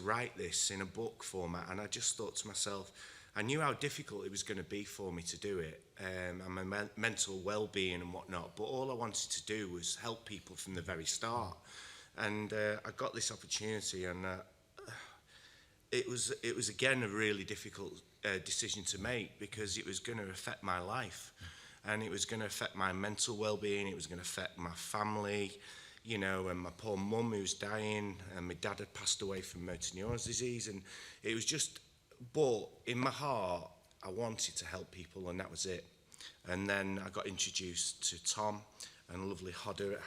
write this in a book format, and I just thought to myself, I knew how difficult it was going to be for me to do it, and my mental well-being and whatnot, but all I wanted to do was help people from the very start, and I got this opportunity, and it was again a really difficult decision to make, because it was going to affect my life, and it was going to affect my mental well-being, it was going to affect my family, you know, and my poor mum who was dying, and my dad had passed away from motor neurons disease, and it was just, but in my heart, I wanted to help people, and that was it. And then I got introduced to Tom and lovely Hodder at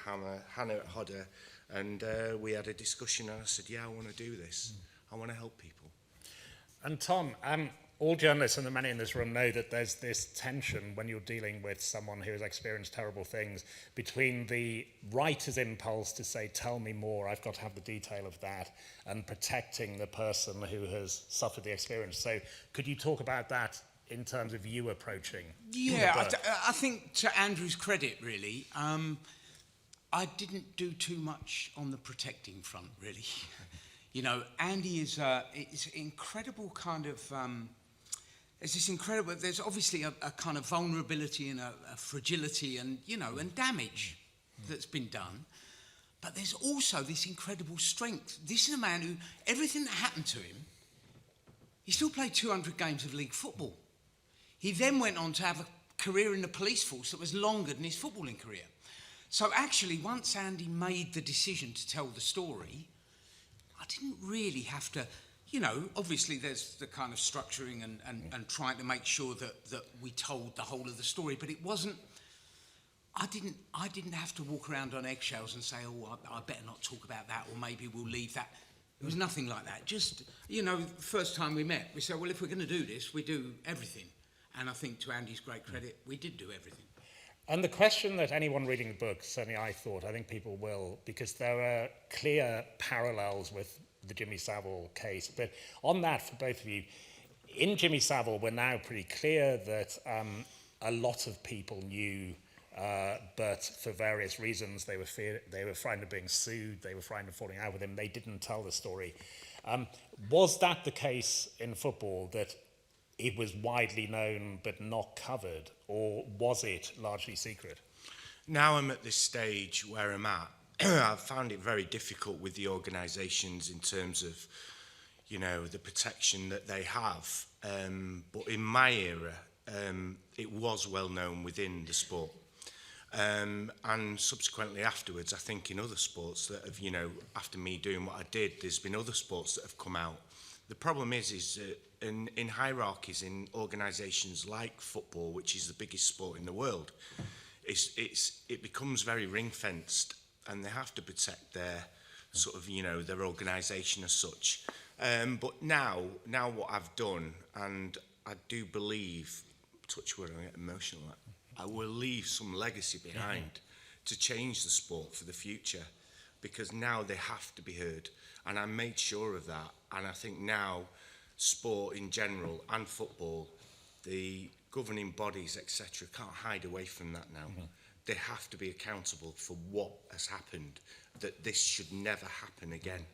Hannah at Hodder, and we had a discussion, and I said, yeah, I want to do this. I want to help people. And Tom, all journalists and the many in this room know that there's this tension when you're dealing with someone who has experienced terrible things between the writer's impulse to say, tell me more, I've got to have the detail of that, and protecting the person who has suffered the experience. So could you talk about that in terms of you approaching the book? I think to Andrew's credit, really, I didn't do too much on the protecting front, really. You know, Andy is an incredible kind of... there's obviously a kind of vulnerability and a fragility and, you know, and damage that's been done. But there's also this incredible strength. This is a man who, everything that happened to him, he still played 200 games of league football. He then went on to have a career in the police force that was longer than his footballing career. So actually, once Andy made the decision to tell the story, I didn't really have to... You know, obviously there's the kind of structuring and trying to make sure that we told the whole of the story, but it wasn't, I didn't have to walk around on eggshells and say, oh, I better not talk about that, or maybe we'll leave that. It was nothing like that. Just, you know, the first time we met, we said, well, if we're going to do this, we do everything. And I think to Andy's great credit, we did do everything. And the question that anyone reading the book, certainly I think people will, because there are clear parallels with the Jimmy Savile case. But on that, for both of you, in Jimmy Savile, we're now pretty clear that a lot of people knew, but for various reasons, they were frightened of being sued, they were frightened of falling out with him, they didn't tell the story. Was that the case in football, that it was widely known but not covered, or was it largely secret? Now I'm at this stage where I'm at, I've found it very difficult with the organisations in terms of, you know, the protection that they have. But in my era, it was well known within the sport. And subsequently afterwards, I think in other sports that have, you know, after me doing what I did, there's been other sports that have come out. The problem is in hierarchies in organisations like football, which is the biggest sport in the world, it becomes very ring-fenced, and they have to protect their sort of, you know, their organisation as such. But now what I've done, and I do believe, touch wood, I get emotional, I will leave some legacy behind to change the sport for the future, because now they have to be heard, and I made sure of that. And I think now sport in general and football, the governing bodies, etc., can't hide away from that now. They have to be accountable for what has happened, that this should never happen again.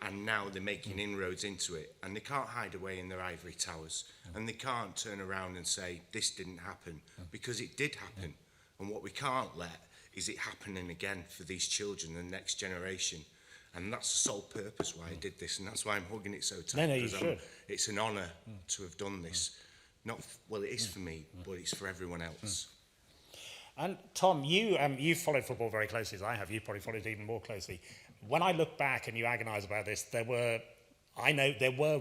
and now they're making inroads into it, and they can't hide away in their ivory towers, and they can't turn around and say this didn't happen, because it did happen. And what we can't let is it happening again for these children, the next generation. And that's the sole purpose why I did this, and that's why I'm hugging it so tight. No, you because should. It's an honour to have done this. Not well, it is for me, but it's for everyone else. And Tom, you followed football very closely as I have. You probably followed it even more closely. When I look back and you agonise about this, there were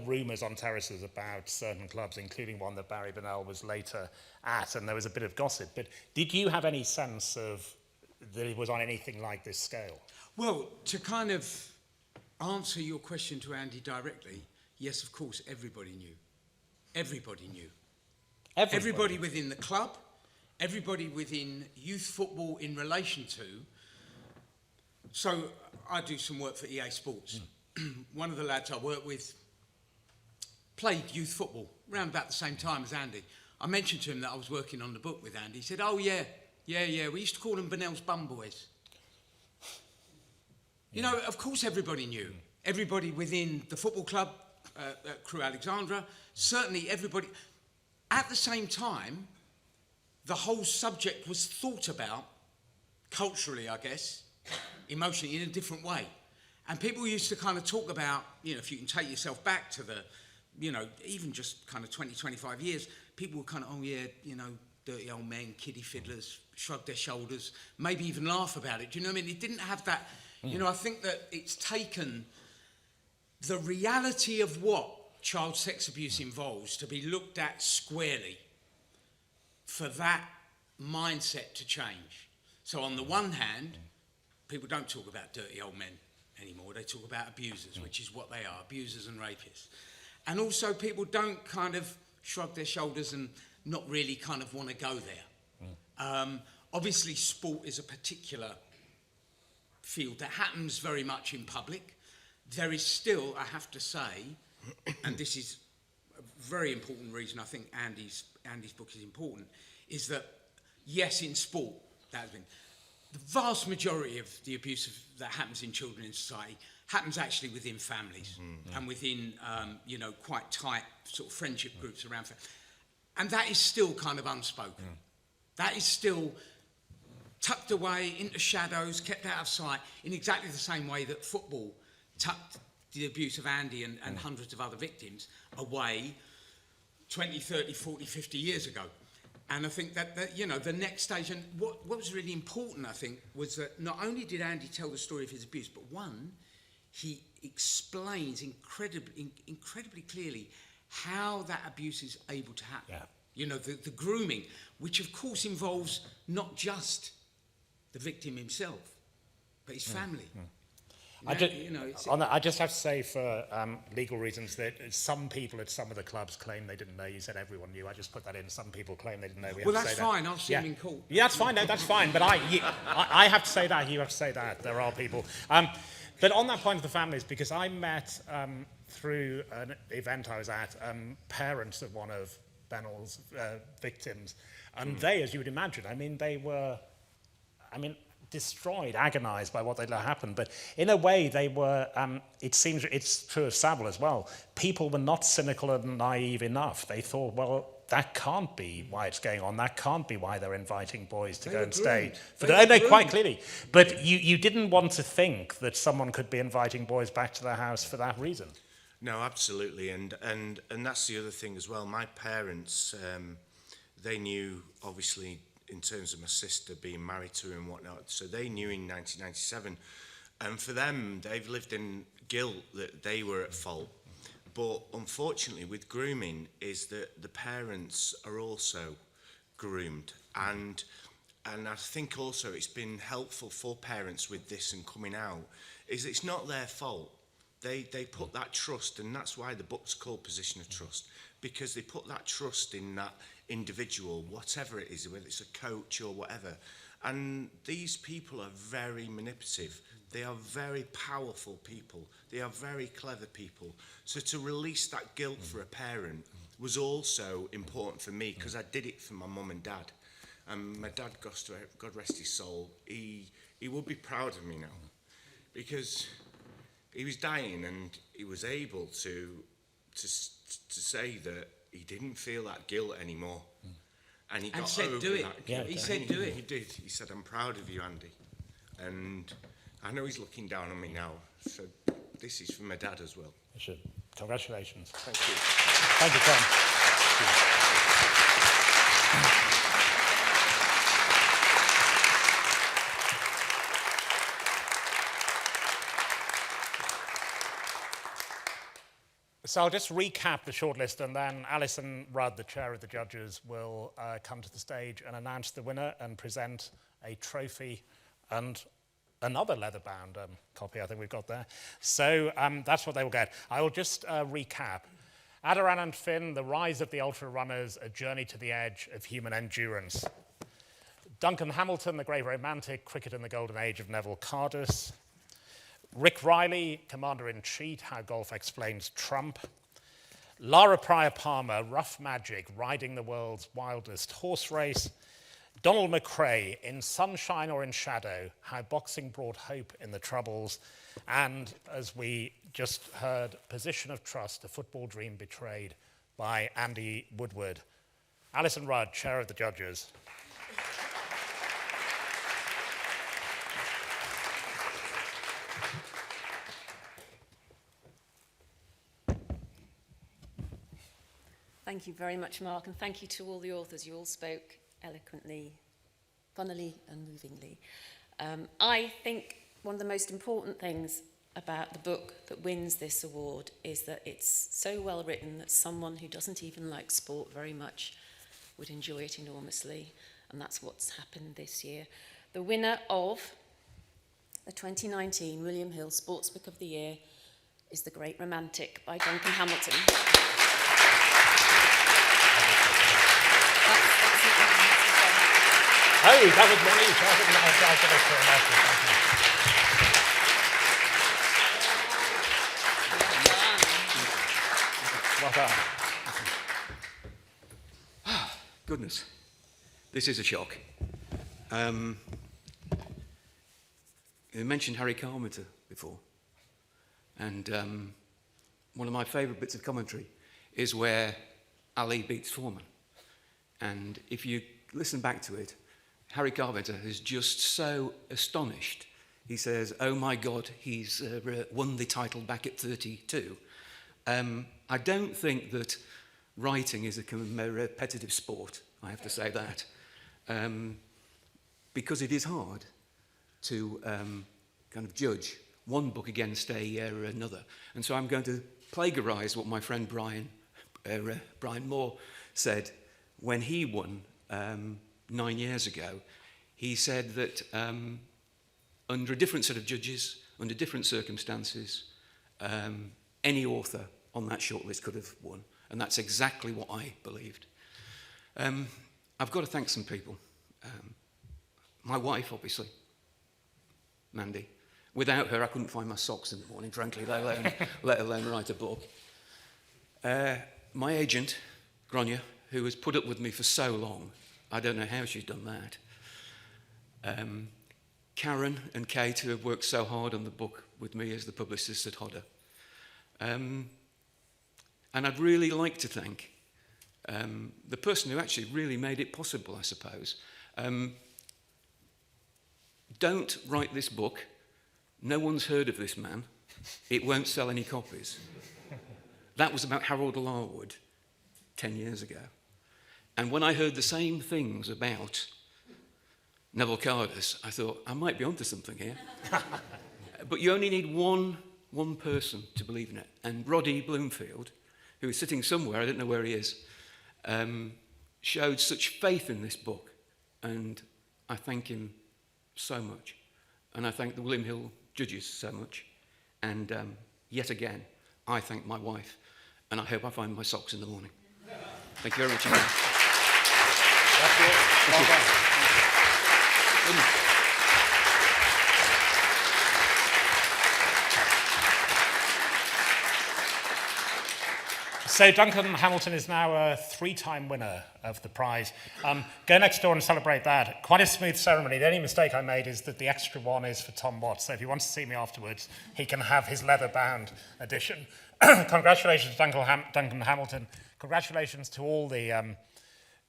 rumours on terraces about certain clubs, including one that Barry Bennell was later at, and there was a bit of gossip. But did you have any sense of that it was on anything like this scale? Well, to kind of answer your question to Andy directly, yes, of course, everybody knew. Everybody knew. Everybody within the club, everybody within youth football in relation to. So I do some work for EA Sports. One of the lads I work with played youth football around about the same time as Andy. I mentioned to him that I was working on the book with Andy. He said, oh, yeah, we used to call them Bennell's bum boys. You know, of course everybody knew. Everybody within the football club, Crew Alexandra, certainly everybody. At the same time, the whole subject was thought about, culturally, I guess, emotionally, in a different way. And people used to kind of talk about, you know, if you can take yourself back to the, you know, even just kind of 20, 25 years, people were kind of, oh yeah, you know, dirty old men, kiddie fiddlers, shrug their shoulders, maybe even laugh about it. Do you know what I mean? It didn't have that, you know, I think that it's taken the reality of what child sex abuse involves to be looked at squarely for that mindset to change. So on the one hand, people don't talk about dirty old men anymore. They talk about abusers, which is what they are, abusers and rapists. And also people don't kind of shrug their shoulders and not really kind of want to go there. Obviously, sport is a particular field that happens very much in public. There is still, I have to say, and this is a very important reason I think Andy's book is important, is that, yes, in sport, that has been, the vast majority of the abuse that happens in children in society happens actually within families and within, you know, quite tight sort of friendship groups around. And that is still kind of unspoken. That is still tucked away into shadows, kept out of sight, in exactly the same way that football tucked the abuse of Andy and hundreds of other victims away 20, 30, 40, 50 years ago. And I think that you know, the next stage, and what was really important, I think, was that not only did Andy tell the story of his abuse, but one, he explains incredibly clearly how that abuse is able to happen. Yeah. You know, the grooming, which of course involves not just the victim himself, but his family. I just have to say, for legal reasons, that some people at some of the clubs claim they didn't know. You said everyone knew. I just put that in. Some people claim they didn't know. Well, that's fine. I'll see him in court. Yeah, that's fine. No, that's fine. But I have to say that. You have to say that. There are people. But on that point of the families, because I met through an event I was at, parents of one of Bennell's victims, and they, as you would imagine, they were, destroyed, agonised by what they'd let happen. But in a way, they were, it seems it's true of Savile as well, people were not cynical and naive enough. They thought, well, that can't be why it's going on. That can't be why they're inviting boys to go and stay. Quite clearly. But you didn't want to think that someone could be inviting boys back to their house for that reason. No, absolutely. And that's the other thing as well. My parents, they knew, obviously, in terms of my sister being married to and whatnot, so they knew in 1997. And for them, they've lived in guilt that they were at fault. But unfortunately, with grooming, is that the parents are also groomed. And I think also it's been helpful for parents with this and coming out, is it's not their fault. They put that trust, and that's why the book's called Position of Trust, because they put that trust in that individual, whatever it is, whether it's a coach or whatever. And these people are very manipulative. They are very powerful people. They are very clever people. So to release that guilt for a parent was also important for me, because I did it for my mum and dad. And my dad, God rest his soul, he would be proud of me now, because he was dying, and he was able to say that he didn't feel that guilt anymore. And he got said, over "Do it." that Yeah, guilt. he said, "Do it." He did. He said, "I'm proud of you, Andy." And I know he's looking down on me now, so this is from my dad as well. You should. Congratulations. Thank you. Thank you, Tom. So I'll just recap the shortlist, and then Alison Rudd, the chair of the judges, will come to the stage and announce the winner and present a trophy and another leather-bound copy I think we've got there. So that's what they will get. I will just recap. Adharan and Finn, The Rise of the Ultra Runners, A Journey to the Edge of Human Endurance. Duncan Hamilton, The Grey Romantic, Cricket in the Golden Age of Neville, Cardus. Rick Reilly, Commander-in-Chief, How Golf Explains Trump. Lara Pryor-Palmer, Rough Magic, Riding the World's Wildest Horse Race. Donald McCray, In Sunshine or in Shadow, How Boxing Brought Hope in the Troubles. And, as we just heard, Position of Trust, A Football Dream Betrayed by Andy Woodward. Alison Rudd, Chair of the Judges. Thank you very much, Mark, and thank you to all the authors. You all spoke eloquently, funnily, and movingly. I think one of the most important things about the book that wins this award is that it's so well written that someone who doesn't even like sport very much would enjoy it enormously, and that's what's happened this year. The winner of the 2019 William Hill Sports Book of the Year is The Great Romantic by Duncan Hamilton. Oh, that was me. Well done. Goodness, this is a shock. You mentioned Harry Carpenter before, and one of my favourite bits of commentary is where Ali beats Foreman. And if you listen back to it, Harry Carpenter is just so astonished. He says, "Oh my God, he's won the title back at 32. I don't think that writing is a competitive sport, I have to say that, because it is hard to kind of judge one book against another. And so I'm going to plagiarise what my friend Brian Moore said when he won 9 years ago. He said that under a different set of judges, under different circumstances, any author on that shortlist could have won. And that's exactly what I believed. I've got to thank some people. My wife, obviously, Mandy. Without her, I couldn't find my socks in the morning, frankly, let alone write a book. My agent, Grania, who has put up with me for so long. I don't know how she's done that. Karen and Kate, who have worked so hard on the book with me as the publicist at Hodder. And I'd really like to thank the person who actually really made it possible, I suppose. Don't write this book. No one's heard of this man. It won't sell any copies. That was about Harold Larwood 10 years ago. And when I heard the same things about Neville Cardus, I thought, I might be onto something here. But you only need one person to believe in it. And Roddy Bloomfield, who is sitting somewhere, I don't know where he is, showed such faith in this book. And I thank him so much. And I thank the William Hill judges so much. And yet again, I thank my wife. And I hope I find my socks in the morning. Thank you very much again. That's it. Well done. So Duncan Hamilton is now a 3-time winner of the prize. Go next door and celebrate that. Quite a smooth ceremony. The only mistake I made is that the extra one is for Tom Watts. So if he wants to see me afterwards, he can have his leather-bound edition. Congratulations to Duncan Hamilton. Congratulations to all the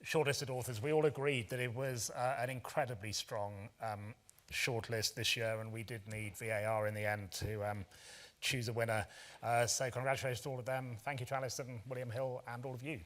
shortlisted authors. We all agreed that it was an incredibly strong shortlist this year, and we did need VAR in the end to choose a winner. So congratulations to all of them. Thank you to Alison, William Hill, and all of you.